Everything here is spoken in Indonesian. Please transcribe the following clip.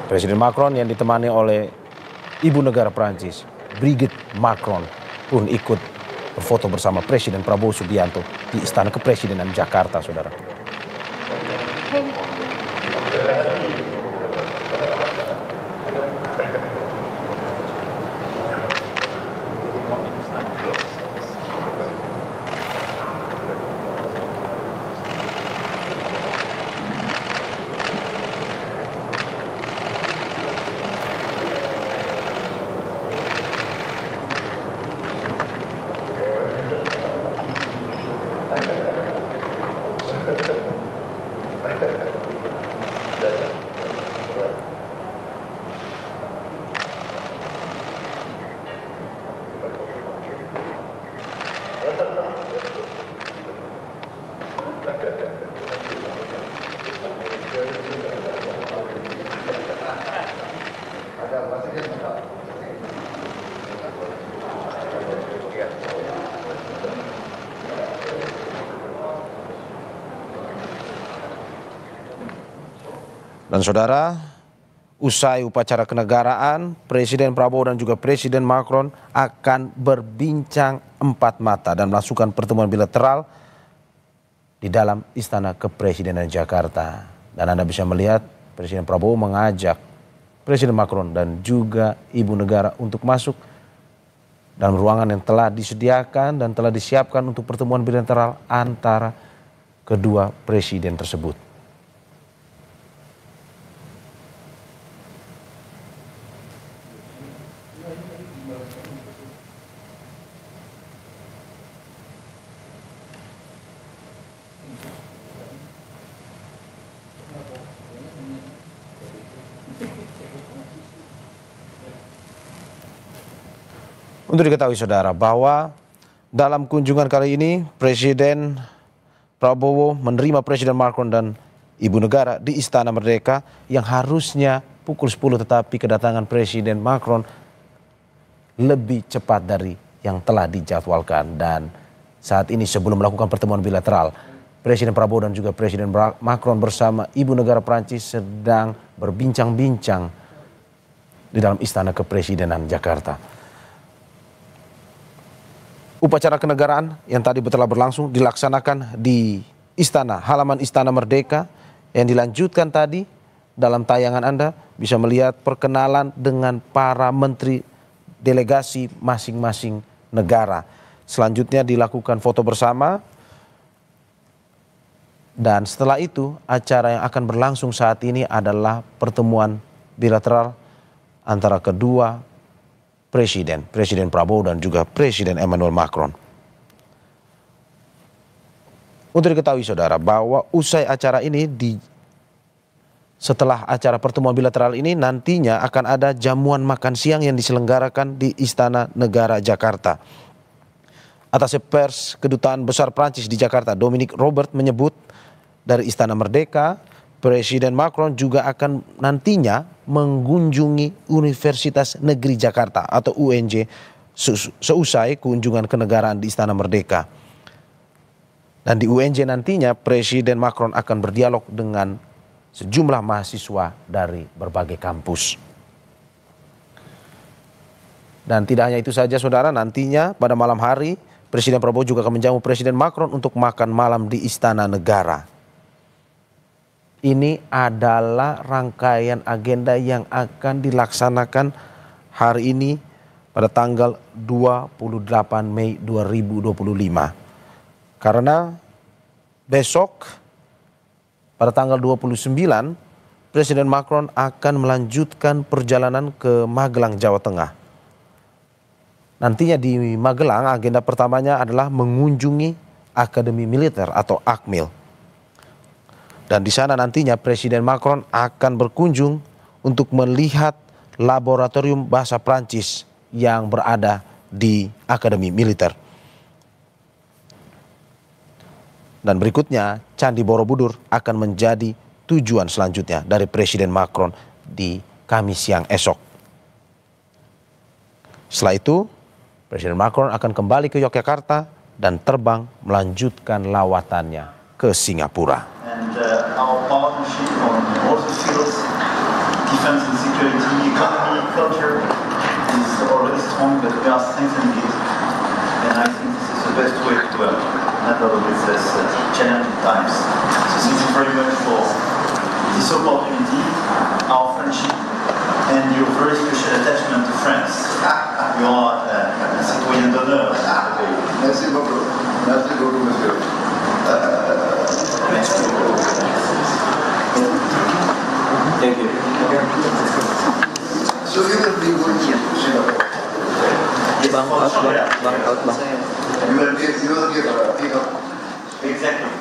Presiden Macron yang ditemani oleh Ibu Negara Prancis, Brigitte Macron, pun ikut berfoto bersama Presiden Prabowo Subianto di Istana Kepresidenan Jakarta, saudara. Dan saudara, usai upacara kenegaraan, Presiden Prabowo dan juga Presiden Macron akan berbincang empat mata dan melakukan pertemuan bilateral di dalam Istana Kepresidenan Jakarta. Dan Anda bisa melihat Presiden Prabowo mengajak Presiden Macron dan juga Ibu Negara untuk masuk dalam ruangan yang telah disediakan dan telah disiapkan untuk pertemuan bilateral antara kedua presiden tersebut. Untuk diketahui saudara bahwa dalam kunjungan kali ini Presiden Prabowo menerima Presiden Macron dan Ibu Negara di Istana Merdeka yang harusnya pukul 10, tetapi kedatangan Presiden Macron lebih cepat dari yang telah dijadwalkan. Dan saat ini sebelum melakukan pertemuan bilateral, Presiden Prabowo dan juga Presiden Macron bersama Ibu Negara Prancis sedang berbincang-bincang di dalam Istana Kepresidenan Jakarta. Upacara kenegaraan yang tadi telah berlangsung dilaksanakan di halaman Istana Merdeka yang dilanjutkan tadi. Dalam tayangan Anda bisa melihat perkenalan dengan para menteri delegasi masing-masing negara. Selanjutnya dilakukan foto bersama. Dan setelah itu acara yang akan berlangsung saat ini adalah pertemuan bilateral antara kedua Presiden Prabowo dan juga Presiden Emmanuel Macron. Untuk diketahui saudara bahwa usai acara ini, setelah acara pertemuan bilateral ini nantinya akan ada jamuan makan siang yang diselenggarakan di Istana Negara Jakarta. Atas pers Kedutaan Besar Prancis di Jakarta, Dominique Robert, menyebut dari Istana Merdeka, Presiden Macron juga akan nantinya mengunjungi Universitas Negeri Jakarta atau UNJ seusai kunjungan kenegaraan di Istana Merdeka. Dan di UNJ nantinya Presiden Macron akan berdialog dengan sejumlah mahasiswa dari berbagai kampus. Dan tidak hanya itu saja saudara, nantinya pada malam hari Presiden Prabowo juga akan menjamu Presiden Macron untuk makan malam di Istana Negara. Ini adalah rangkaian agenda yang akan dilaksanakan hari ini pada tanggal 28 Mei 2025. Karena besok pada tanggal 29 Presiden Macron akan melanjutkan perjalanan ke Magelang, Jawa Tengah. Nantinya di Magelang agenda pertamanya adalah mengunjungi Akademi Militer atau Akmil. Dan di sana nantinya Presiden Macron akan berkunjung untuk melihat laboratorium bahasa Prancis yang berada di Akademi Militer. Dan berikutnya Candi Borobudur akan menjadi tujuan selanjutnya dari Presiden Macron di Kamis siang esok. Setelah itu Presiden Macron akan kembali ke Yogyakarta dan terbang melanjutkan lawatannya ke Singapura. And our partnership on all the fields, defense and security, economy, culture, is already strong, but we are strengthening it. And I think this is the best way to handle with this challenging times. So thank you very much for this opportunity, our friendship, and your very special attachment to France. You are un citoyen d'honneur. Merci beaucoup. Merci beaucoup, monsieur. Merci beaucoup. Thank you. So you will be working in Singapore. Bang out, bang. You will give pick up. Exactly.